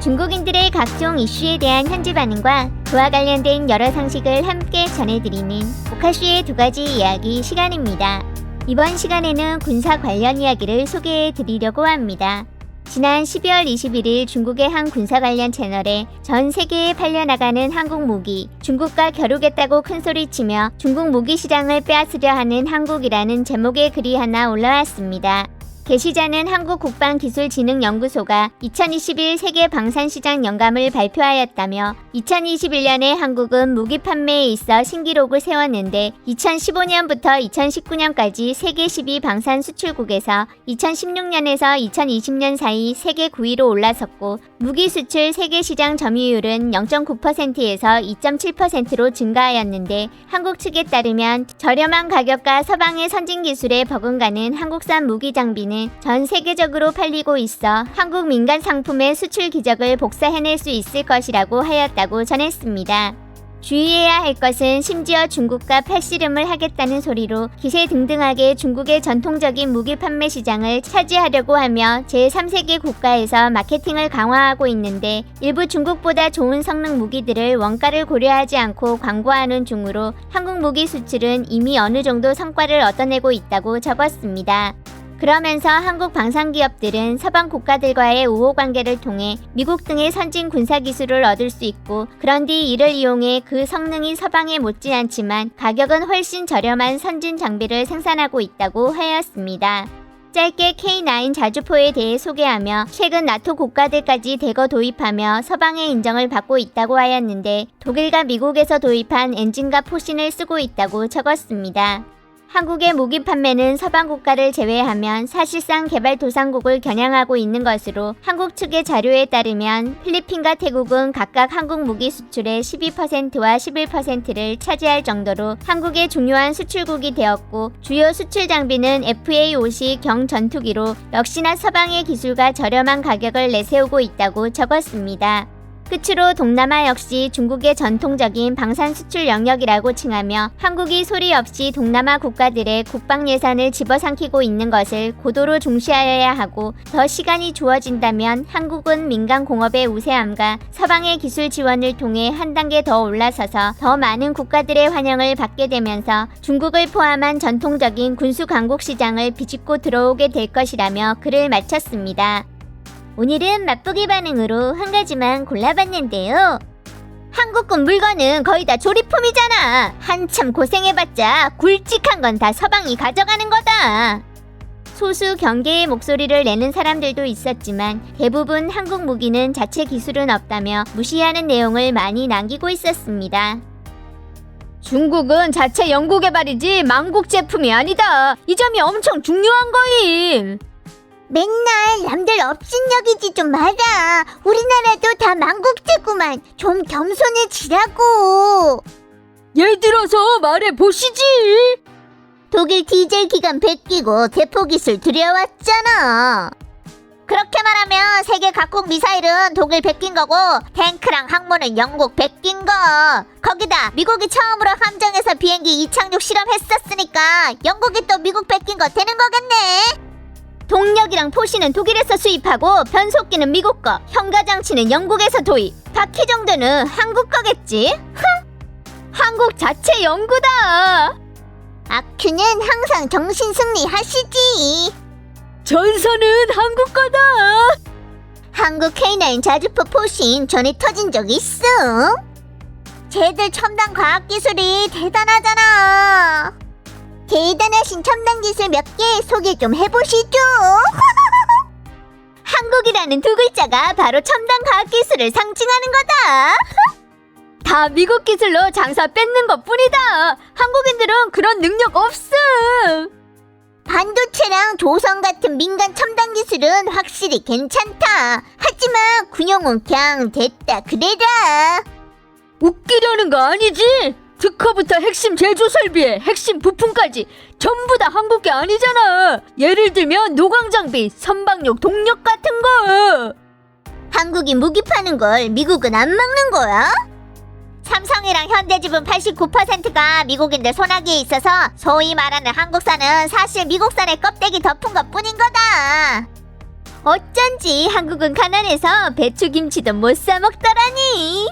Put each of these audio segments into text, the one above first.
중국인들의 각종 이슈에 대한 현지 반응과 그와 관련된 여러 상식을 함께 전해드리는 오카슈의 두 가지 이야기 시간입니다. 이번 시간에는 군사 관련 이야기를 소개해드리려고 합니다. 지난 12월 21일 중국의 한 군사 관련 채널에 전 세계에 팔려나가는 한국 무기, 중국과 겨루겠다고 큰소리치며 중국 무기 시장을 빼앗으려 하는 한국이라는 제목의 글이 하나 올라왔습니다. 게시자는 한국국방기술진흥연구소가 2021 세계 방산시장 연감을 발표하였다며 2021년에 한국은 무기 판매에 있어 신기록을 세웠는데 2015년부터 2019년까지 세계 12 방산 수출국에서 2016년에서 2020년 사이 세계 9위로 올라섰고 무기 수출 세계 시장 점유율은 0.9%에서 2.7%로 증가하였는데 한국 측에 따르면 저렴한 가격과 서방의 선진 기술에 버금가는 한국산 무기 장비는 전 세계적으로 팔리고 있어 한국 민간 상품의 수출 기적을 복사해낼 수 있을 것이라고 하였다고 전했습니다. 주의해야 할 것은 심지어 중국과 팔씨름을 하겠다는 소리로 기세등등하게 중국의 전통적인 무기 판매 시장을 차지하려고 하며 제3세계 국가에서 마케팅을 강화하고 있는데 일부 중국보다 좋은 성능 무기들을 원가를 고려하지 않고 광고하는 중으로 한국 무기 수출은 이미 어느 정도 성과를 얻어내고 있다고 적었습니다. 그러면서 한국 방산기업들은 서방 국가들과의 우호관계를 통해 미국 등의 선진 군사기술을 얻을 수 있고 그런 뒤 이를 이용해 그 성능이 서방에 못지않지만 가격은 훨씬 저렴한 선진 장비를 생산하고 있다고 하였습니다. 짧게 K9 자주포에 대해 소개하며 최근 나토 국가들까지 대거 도입하며 서방의 인정을 받고 있다고 하였는데 독일과 미국에서 도입한 엔진과 포신을 쓰고 있다고 적었습니다. 한국의 무기 판매는 서방 국가를 제외하면 사실상 개발도상국을 겨냥하고 있는 것으로 한국 측의 자료에 따르면 필리핀과 태국은 각각 한국 무기 수출의 12%와 11%를 차지할 정도로 한국의 중요한 수출국이 되었고 주요 수출 장비는 FA-50 경전투기로 역시나 서방의 기술과 저렴한 가격을 내세우고 있다고 적었습니다. 끝으로 동남아 역시 중국의 전통적인 방산 수출 영역이라고 칭하며 한국이 소리 없이 동남아 국가들의 국방 예산을 집어삼키고 있는 것을 고도로 중시하여야 하고 더 시간이 주어진다면 한국은 민간 공업의 우세함과 서방의 기술 지원을 통해 한 단계 더 올라서서 더 많은 국가들의 환영을 받게 되면서 중국을 포함한 전통적인 군수 강국 시장을 비집고 들어오게 될 것이라며 글을 마쳤습니다. 오늘은 맛보기 반응으로 한 가지만 골라봤는데요. 한국군 물건은 거의 다 조립품이잖아. 한참 고생해봤자 굵직한 건 다 서방이 가져가는 거다. 소수 경계의 목소리를 내는 사람들도 있었지만 대부분 한국 무기는 자체 기술은 없다며 무시하는 내용을 많이 남기고 있었습니다. 중국은 자체 연구개발이지 망국 제품이 아니다. 이 점이 엄청 중요한 거임. 맨날 남들 업신여기지 좀 마라. 우리나라도 다 망국제구만. 좀 겸손해지라고. 예를 들어서 말해보시지. 독일 디젤 기관 베끼고 대포기술 들여왔잖아. 그렇게 말하면 세계 각국 미사일은 독일 베낀 거고 탱크랑 항모는 영국 베낀 거. 거기다 미국이 처음으로 함정에서 비행기 이착륙 실험했었으니까 영국이 또 미국 베낀 거 되는 거겠네. 동력이랑 포신은 독일에서 수입하고 변속기는 미국 거, 현가장치는 영국에서 도입. 바퀴 정도는 한국 거겠지? 흥! 한국 자체 연구다. 아큐는 항상 정신승리 하시지. 전선은 한국 거다. 한국 K9 자주포 포신 전에 터진 적 있어. 쟤들 첨단 과학기술이 대단하잖아. 대단하신 첨단 기술 몇 개 소개 좀 해보시죠. 한국이라는 두 글자가 바로 첨단 과학기술을 상징하는 거다. 다 미국 기술로 장사 뺏는 것 뿐이다. 한국인들은 그런 능력 없음. 반도체랑 조선 같은 민간 첨단 기술은 확실히 괜찮다. 하지만 군용은 그냥 됐다 그래라. 웃기려는 거 아니지? 특허부터 핵심 제조 설비에 핵심 부품까지 전부 다 한국 게 아니잖아. 예를 들면 노광장비, 선박용 동력 같은 거. 한국이 무기 파는 걸 미국은 안 막는 거야? 삼성이랑 현대지분 89%가 미국인들 손아귀에 있어서 소위 말하는 한국산은 사실 미국산의 껍데기 덮은 것 뿐인 거다. 어쩐지 한국은 가난해서 배추김치도 못 사 먹더라니.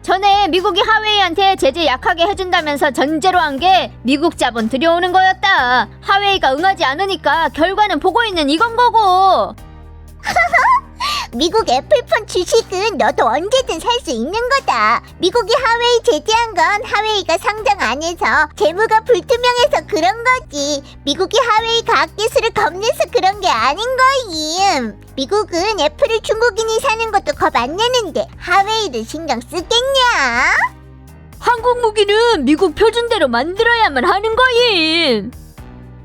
전에 미국이 하웨이한테 제재 약하게 해준다면서 전제로 한 게 미국 자본 들여오는 거였다. 하웨이가 응하지 않으니까 결과는 보고 있는 이건 거고. 미국 애플폰 주식은 너도 언제든 살 수 있는 거다. 미국이 하웨이 제재한 건 하웨이가 상장 안 해서 재무가 불투명해서 그런 거지. 미국이 하웨이 과학기술을 겁내서 그런 게 아닌 거임. 미국은 애플을 중국인이 사는 것도 겁 안 내는데 하웨이를 신경 쓰겠냐? 한국 무기는 미국 표준대로 만들어야만 하는 거임.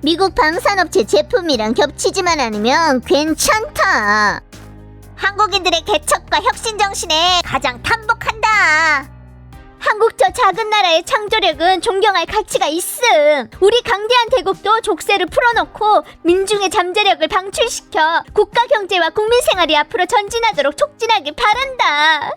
미국 방산업체 제품이랑 겹치지만 않으면 괜찮다. 한국인들의 개척과 혁신 정신에 가장 탐복한다. 한국 저 작은 나라의 창조력은 존경할 가치가 있음. 우리 강대한 대국도 족쇄를 풀어놓고 민중의 잠재력을 방출시켜 국가 경제와 국민 생활이 앞으로 전진하도록 촉진하길 바란다.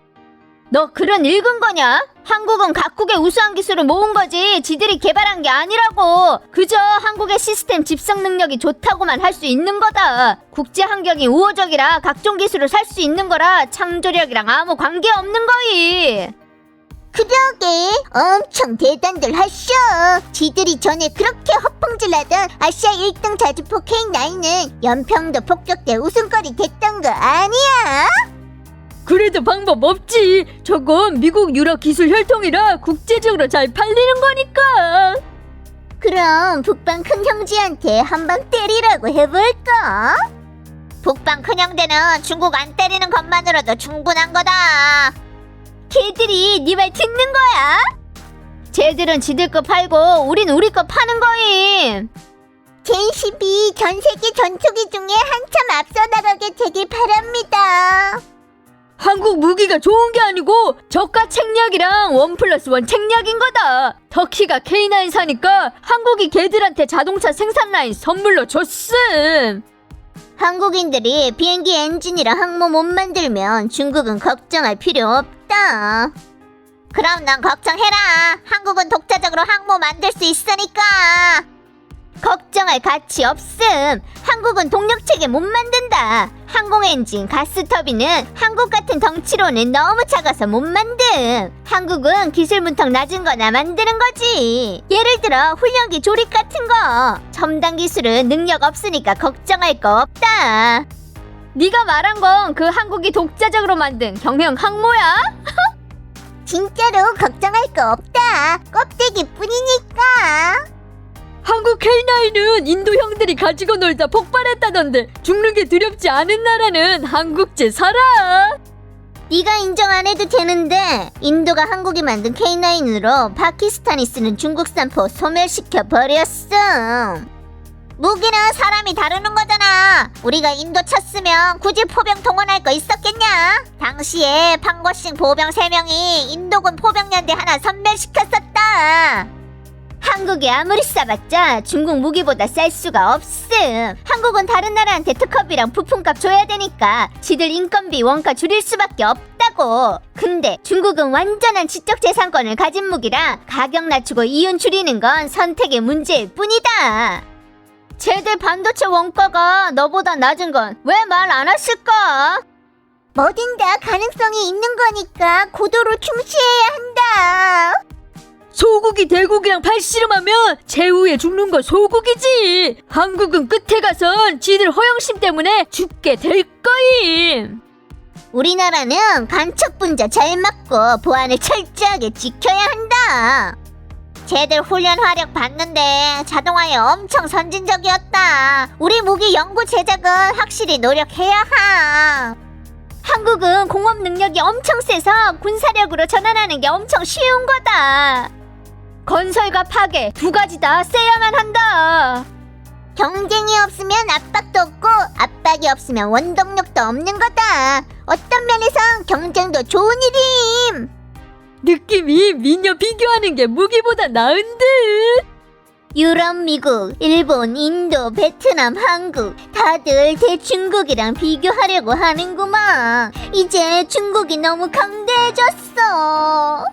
너 글은 읽은 거냐? 한국은 각국의 우수한 기술을 모은 거지 지들이 개발한 게 아니라고. 그저 한국의 시스템 집성 능력이 좋다고만 할 수 있는 거다. 국제 환경이 우호적이라 각종 기술을 살 수 있는 거라 창조력이랑 아무 관계 없는 거이. 그러게 엄청 대단들 하셔. 지들이 전에 그렇게 허풍질하던 아시아 1등 자주포 K9은 연평도 폭격대 웃음거리 됐던 거 아니야? 그래도 방법 없지. 저건 미국 유럽 기술 혈통이라 국제적으로 잘 팔리는 거니까. 그럼 북방 큰 형제한테 한방 때리라고 해볼까? 북방 큰 형제는 중국 안 때리는 것만으로도 충분한 거다. 걔들이 네 말 듣는 거야? 쟤들은 지들 거 팔고 우린 우리 거 파는 거임. 제12 전 세계 전투기 중에 한참 앞서 나가게 되길 바랍니다. 한국 무기가 좋은 게 아니고 저가 책략이랑 1+1 책략인 거다. 터키가 K9 사니까 한국이 걔들한테 자동차 생산 라인 선물로 줬음. 한국인들이 비행기 엔진이랑 항모 못 만들면 중국은 걱정할 필요 없다. 그럼 넌 걱정해라. 한국은 독자적으로 항모 만들 수 있으니까. 걱정할 가치 없음. 한국은 동력체계 못 만든다. 항공엔진, 가스터빈은 한국 같은 덩치로는 너무 작아서 못 만듦. 한국은 기술 문턱 낮은 거나 만드는 거지. 예를 들어 훈련기 조립 같은 거. 첨단 기술은 능력 없으니까 걱정할 거 없다. 네가 말한 건 그 한국이 독자적으로 만든 경형 항모야? 진짜로 걱정할 거 없다. 껍데기뿐이니까. 한국 K9은 인도 형들이 가지고 놀다 폭발했다던데 죽는 게 두렵지 않은 나라는 한국제 살아. 네가 인정 안 해도 되는데 인도가 한국이 만든 K9으로 파키스탄이 쓰는 중국산 포 소멸시켜 버렸어. 무기는 사람이 다루는 거잖아. 우리가 인도 쳤으면 굳이 포병 동원할 거 있었겠냐? 당시에 판고싱 보병 3명이 인도군 포병연대 하나 섬멸시켰었다. 한국이 아무리 싸봤자 중국 무기보다 쌀 수가 없음. 한국은 다른 나라한테 특허비랑 부품값 줘야 되니까 지들 인건비 원가 줄일 수밖에 없다고. 근데 중국은 완전한 지적재산권을 가진 무기라 가격 낮추고 이윤 줄이는 건 선택의 문제일 뿐이다. 쟤들 반도체 원가가 너보다 낮은 건 왜 말 안 하실까? 뭐든 다 가능성이 있는 거니까 고도로 충실해야 한다. 소국이 대국이랑 팔씨름하면 제후에 죽는 거 소국이지. 한국은 끝에 가선 지들 허영심 때문에 죽게 될 거임. 우리나라는 간첩 분자 잘 막고 보안을 철저하게 지켜야 한다. 쟤들 훈련 화력 봤는데 자동화에 엄청 선진적이었다. 우리 무기 연구 제작은 확실히 노력해야 함. 한국은 공업 능력이 엄청 세서 군사력으로 전환하는 게 엄청 쉬운 거다. 건설과 파괴 두 가지 다 세야만 한다. 경쟁이 없으면 압박도 없고 압박이 없으면 원동력도 없는 거다. 어떤 면에선 경쟁도 좋은 일임. 느낌이 미녀 비교하는 게 무기보다 나은 듯. 유럽, 미국, 일본, 인도, 베트남, 한국 다들 대중국이랑 비교하려고 하는구만. 이제 중국이 너무 강대해졌어.